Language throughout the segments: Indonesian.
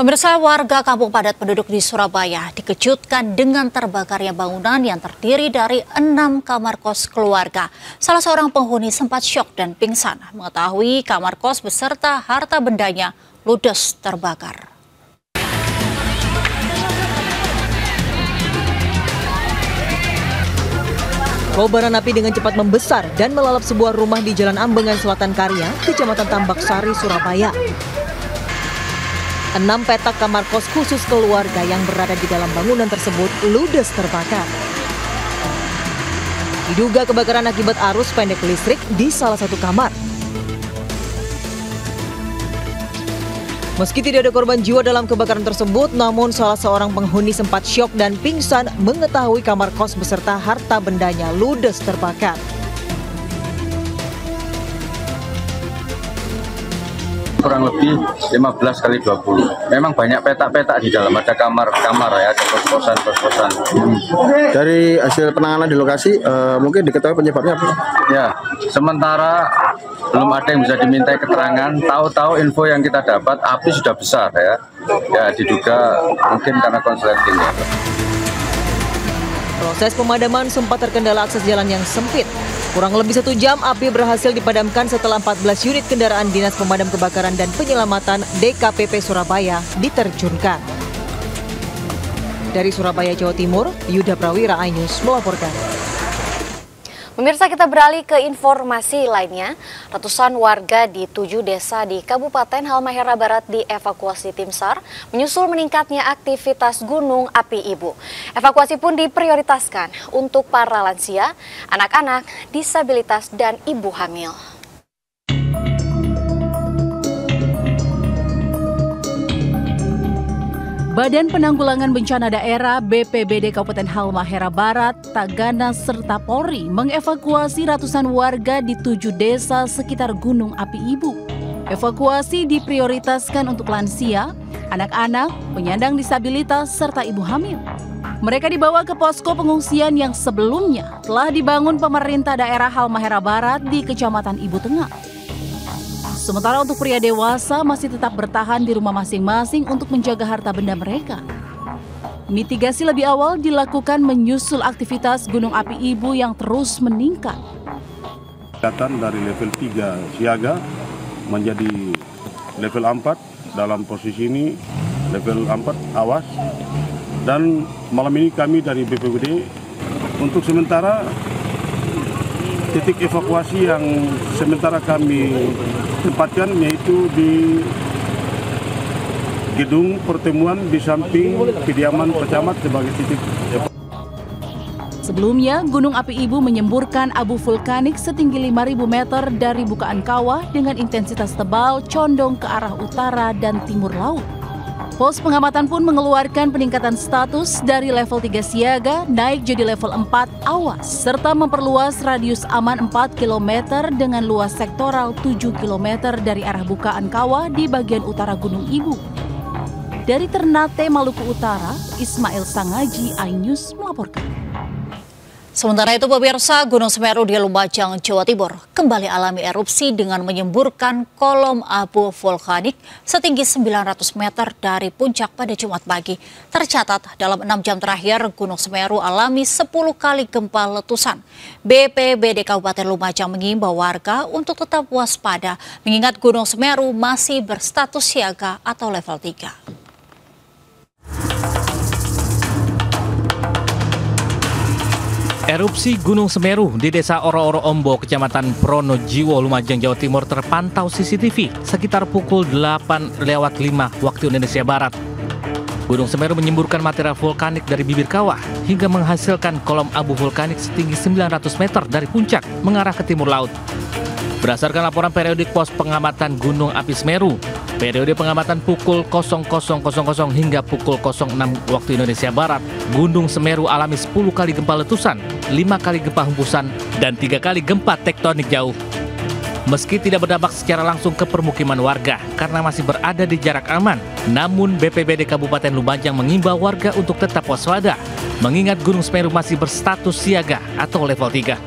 Pemirsa, warga kampung padat penduduk di Surabaya dikejutkan dengan terbakarnya bangunan yang terdiri dari 6 kamar kos keluarga. Salah seorang penghuni sempat syok dan pingsan mengetahui kamar kos beserta harta bendanya ludes terbakar. Kobaran api dengan cepat membesar dan melalap sebuah rumah di Jalan Ambengan Selatan Karya, Kecamatan Tambak Sari, Surabaya. 6 petak kamar kos khusus keluarga yang berada di dalam bangunan tersebut ludes terbakar. Diduga kebakaran akibat arus pendek listrik di salah satu kamar. Meski tidak ada korban jiwa dalam kebakaran tersebut, namun salah seorang penghuni sempat syok dan pingsan mengetahui kamar kos beserta harta bendanya ludes terbakar. Kurang lebih 15 kali 20. Memang banyak petak-petak di dalam, ada kamar-kamar ya, ada kos-kosan. Dari hasil penanganan di lokasi, mungkin diketahui penyebabnya apa? Ya, sementara belum ada yang bisa dimintai keterangan. Tahu-tahu info yang kita dapat, api sudah besar ya. Ya, diduga mungkin karena konsleting ya. Proses pemadaman sempat terkendala akses jalan yang sempit. Kurang lebih 1 jam api berhasil dipadamkan setelah 14 unit kendaraan Dinas Pemadam Kebakaran dan Penyelamatan DKPP Surabaya diterjunkan. Dari Surabaya, Jawa Timur, Yuda Prawira, iNews melaporkan. Pemirsa, kita beralih ke informasi lainnya. Ratusan warga di 7 desa di Kabupaten Halmahera Barat dievakuasi tim SAR menyusul meningkatnya aktivitas gunung api Ibu. Evakuasi pun diprioritaskan untuk para lansia, anak-anak, disabilitas, dan ibu hamil. Badan Penanggulangan Bencana Daerah BPBD Kabupaten Halmahera Barat, Tagana, serta Polri mengevakuasi ratusan warga di 7 desa sekitar Gunung Api Ibu. Evakuasi diprioritaskan untuk lansia, anak-anak, penyandang disabilitas, serta ibu hamil. Mereka dibawa ke posko pengungsian yang sebelumnya telah dibangun pemerintah daerah Halmahera Barat di Kecamatan Ibu Tengah. Sementara untuk pria dewasa masih tetap bertahan di rumah masing-masing untuk menjaga harta benda mereka. Mitigasi lebih awal dilakukan menyusul aktivitas Gunung Api Ibu yang terus meningkat. Datang dari level 3 siaga menjadi level 4, dalam posisi ini level 4 awas. Dan malam ini kami dari BPBD untuk sementara titik evakuasi yang sementara kami tempatkan yaitu di gedung pertemuan di samping kediaman pecamat sebagai titik evakuasi. Sebelumnya, Gunung Api Ibu menyemburkan abu vulkanik setinggi 5.000 meter dari bukaan kawah dengan intensitas tebal condong ke arah utara dan timur laut. Pos pengamatan pun mengeluarkan peningkatan status dari level 3 siaga naik jadi level 4 awas, serta memperluas radius aman 4 km dengan luas sektoral 7 km dari arah bukaan kawah di bagian utara Gunung Ibu. Dari Ternate, Maluku Utara, Ismail Sangaji, iNews melaporkan. Sementara itu, pemirsa, Gunung Semeru di Lumajang, Jawa Timur kembali alami erupsi dengan menyemburkan kolom abu vulkanik setinggi 900 meter dari puncak pada Jumat pagi. Tercatat dalam 6 jam terakhir, Gunung Semeru alami 10 kali gempa letusan. BPBD Kabupaten Lumajang mengimbau warga untuk tetap waspada, mengingat Gunung Semeru masih berstatus siaga atau level 3. Erupsi Gunung Semeru di Desa Oro-Oro Ombo, Kecamatan Pronojiwo, Lumajang, Jawa Timur terpantau CCTV sekitar pukul 8:05 waktu Indonesia Barat. Gunung Semeru menyemburkan material vulkanik dari bibir kawah hingga menghasilkan kolom abu vulkanik setinggi 900 meter dari puncak mengarah ke timur laut. Berdasarkan laporan periodik pos pengamatan Gunung Api Semeru, periode pengamatan pukul 00.00 hingga pukul 06 waktu Indonesia Barat, Gunung Semeru alami 10 kali gempa letusan, 5 kali gempa hembusan, dan 3 kali gempa tektonik jauh. Meski tidak berdampak secara langsung ke permukiman warga karena masih berada di jarak aman, namun BPBD Kabupaten Lumajang mengimbau warga untuk tetap waspada, mengingat Gunung Semeru masih berstatus siaga atau level 3.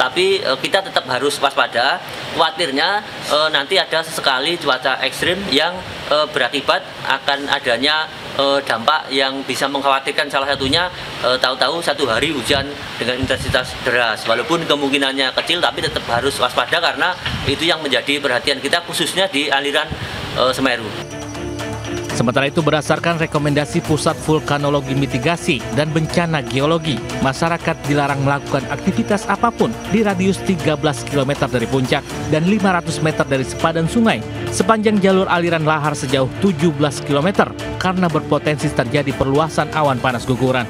Tapi kita tetap harus waspada. Khawatirnya nanti ada sesekali cuaca ekstrim yang berakibat akan adanya dampak yang bisa mengkhawatirkan. Salah satunya tahu-tahu satu hari hujan dengan intensitas deras. Walaupun kemungkinannya kecil, tapi tetap harus waspada karena itu yang menjadi perhatian kita khususnya di aliran Semeru. Sementara itu, berdasarkan rekomendasi Pusat Vulkanologi Mitigasi dan Bencana Geologi, masyarakat dilarang melakukan aktivitas apapun di radius 13 km dari puncak dan 500 meter dari sepadan sungai sepanjang jalur aliran lahar sejauh 17 km karena berpotensi terjadi perluasan awan panas guguran.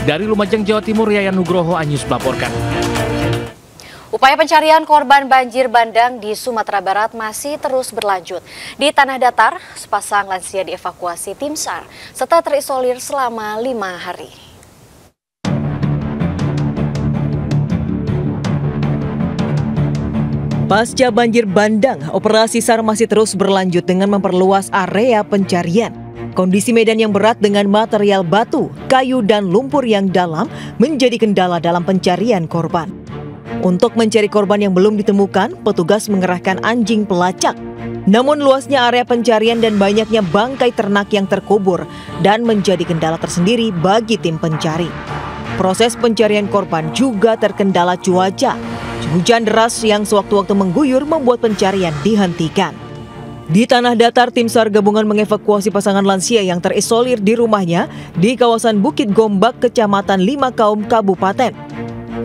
Dari Lumajang, Jawa Timur, Yayan Nugroho, Anyus melaporkan. Upaya pencarian korban banjir bandang di Sumatera Barat masih terus berlanjut. Di tanah datar, sepasang lansia dievakuasi tim SAR setelah terisolir selama 5 hari. Pasca banjir bandang, operasi SAR masih terus berlanjut dengan memperluas area pencarian. Kondisi medan yang berat dengan material batu, kayu, dan lumpur yang dalam menjadi kendala dalam pencarian korban. Untuk mencari korban yang belum ditemukan, petugas mengerahkan anjing pelacak. Namun luasnya area pencarian dan banyaknya bangkai ternak yang terkubur dan menjadi kendala tersendiri bagi tim pencari. Proses pencarian korban juga terkendala cuaca. Hujan deras yang sewaktu-waktu mengguyur membuat pencarian dihentikan. Di tanah datar, tim SAR gabungan mengevakuasi pasangan lansia yang terisolir di rumahnya di kawasan Bukit Gombak, Kecamatan Limakaum, Kabupaten.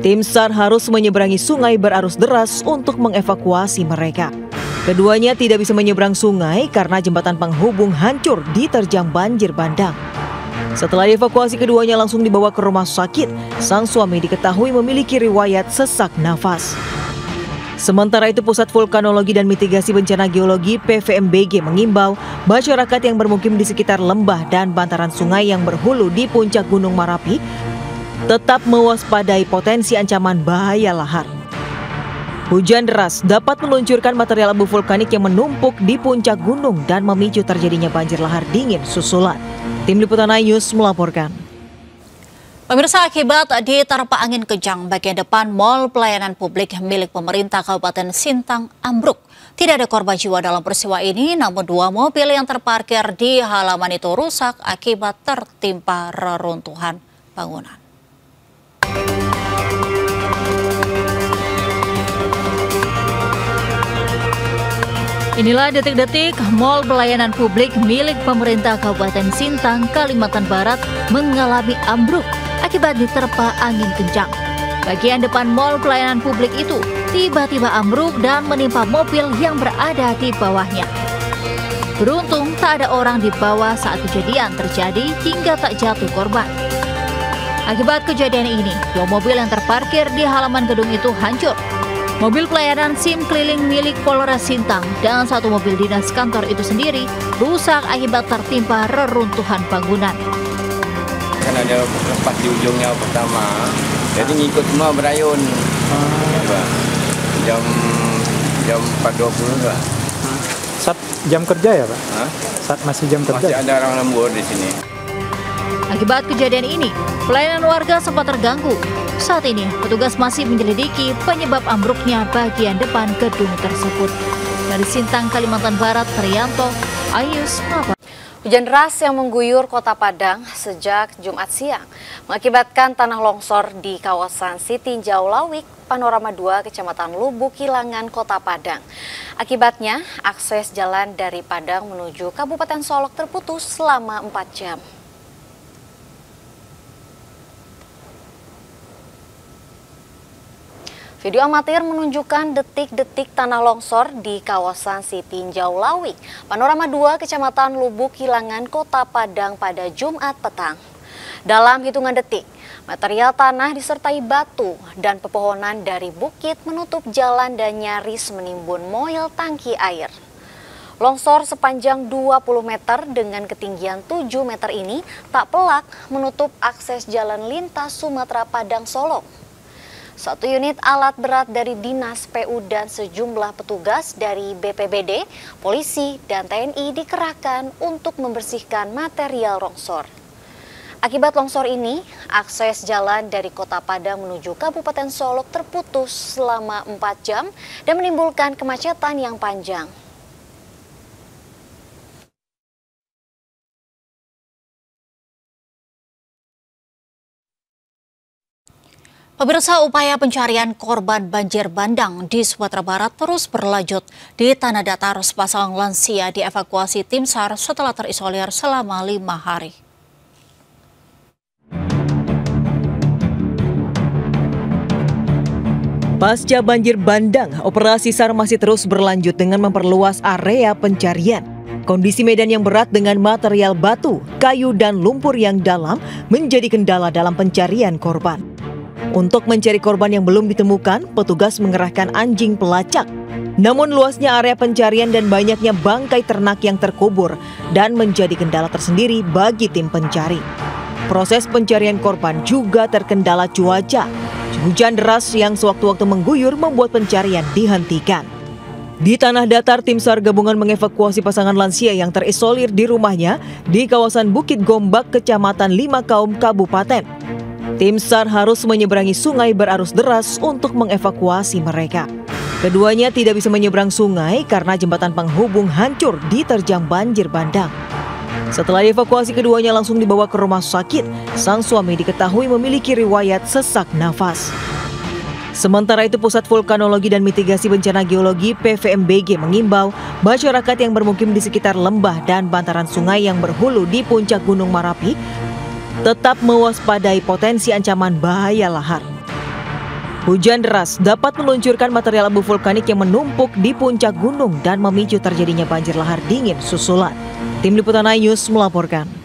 Tim SAR harus menyeberangi sungai berarus deras untuk mengevakuasi mereka. Keduanya tidak bisa menyeberang sungai karena jembatan penghubung hancur diterjang banjir bandang. Setelah dievakuasi, keduanya langsung dibawa ke rumah sakit. Sang suami diketahui memiliki riwayat sesak nafas. Sementara itu, Pusat Vulkanologi dan Mitigasi Bencana Geologi (PVMBG) mengimbau masyarakat yang bermukim di sekitar lembah dan bantaran sungai yang berhulu di puncak Gunung Marapi tetap mewaspadai potensi ancaman bahaya lahar. Hujan deras dapat meluncurkan material abu vulkanik yang menumpuk di puncak gunung dan memicu terjadinya banjir lahar dingin susulan. Tim Liputan iNews melaporkan. Pemirsa, akibat diterpa angin kencang, bagian depan Mall Pelayanan Publik milik pemerintah Kabupaten Sintang ambruk. Tidak ada korban jiwa dalam peristiwa ini, namun 2 mobil yang terparkir di halaman itu rusak akibat tertimpa reruntuhan bangunan. Inilah detik-detik Mall Pelayanan Publik milik pemerintah Kabupaten Sintang, Kalimantan Barat mengalami ambruk akibat diterpa angin kencang. Bagian depan Mall Pelayanan Publik itu tiba-tiba ambruk dan menimpa mobil yang berada di bawahnya. Beruntung tak ada orang di bawah saat kejadian terjadi hingga tak jatuh korban. Akibat kejadian ini, 2 mobil yang terparkir di halaman gedung itu hancur. Mobil pelayanan SIM keliling milik Polres Sintang dan 1 mobil dinas kantor itu sendiri rusak akibat tertimpa reruntuhan bangunan. Kan ada lepas di ujungnya pertama, jadi ngikut semua berayun. Jam 4.20 lah. Saat jam kerja ya Pak? Saat masih jam kerja? Masih ada orang lembur di sini. Akibat kejadian ini, pelayanan warga sempat terganggu. Saat ini, petugas masih menyelidiki penyebab ambruknya bagian depan gedung tersebut. Dari Sintang, Kalimantan Barat, Trianto, iNews melaporkan. Hujan deras yang mengguyur Kota Padang sejak Jumat siang mengakibatkan tanah longsor di kawasan Sitinjau Lawik, Panorama 2, Kecamatan Lubuk Kilangan, Kota Padang. Akibatnya, akses jalan dari Padang menuju Kabupaten Solok terputus selama 4 jam. Video amatir menunjukkan detik-detik tanah longsor di kawasan Sitinjau Lawik, Panorama 2, Kecamatan Lubuk Kilangan, Kota Padang pada Jumat petang. Dalam hitungan detik, material tanah disertai batu dan pepohonan dari bukit menutup jalan dan nyaris menimbun moil tangki air. Longsor sepanjang 20 meter dengan ketinggian 7 meter ini tak pelak menutup akses jalan lintas Sumatera Padang Solok. 1 unit alat berat dari Dinas PU dan sejumlah petugas dari BPBD, polisi, dan TNI dikerahkan untuk membersihkan material longsor. Akibat longsor ini, akses jalan dari Kota Padang menuju Kabupaten Solok terputus selama 4 jam dan menimbulkan kemacetan yang panjang. Pemirsa, upaya pencarian korban banjir bandang di Sumatera Barat terus berlanjut. Di Tanah Datar, sepasang lansia dievakuasi tim SAR setelah terisolir selama 5 hari. Pasca banjir bandang, operasi SAR masih terus berlanjut dengan memperluas area pencarian. Kondisi medan yang berat dengan material batu, kayu, dan lumpur yang dalam menjadi kendala dalam pencarian korban. Untuk mencari korban yang belum ditemukan, petugas mengerahkan anjing pelacak. Namun luasnya area pencarian dan banyaknya bangkai ternak yang terkubur dan menjadi kendala tersendiri bagi tim pencari. Proses pencarian korban juga terkendala cuaca. Hujan deras yang sewaktu-waktu mengguyur membuat pencarian dihentikan. Di Tanah Datar, tim SAR gabungan mengevakuasi pasangan lansia yang terisolir di rumahnya di kawasan Bukit Gombak, Kecamatan Limakaum, Kabupaten. Tim SAR harus menyeberangi sungai berarus deras untuk mengevakuasi mereka. Keduanya tidak bisa menyeberang sungai karena jembatan penghubung hancur diterjang banjir bandang. Setelah dievakuasi, keduanya langsung dibawa ke rumah sakit. Sang suami diketahui memiliki riwayat sesak nafas. Sementara itu, Pusat Vulkanologi dan Mitigasi Bencana Geologi PVMBG mengimbau masyarakat yang bermukim di sekitar lembah dan bantaran sungai yang berhulu di puncak Gunung Marapi tetap mewaspadai potensi ancaman bahaya lahar. Hujan deras dapat meluncurkan material abu vulkanik yang menumpuk di puncak gunung dan memicu terjadinya banjir lahar dingin susulan. Tim Liputan iNews melaporkan.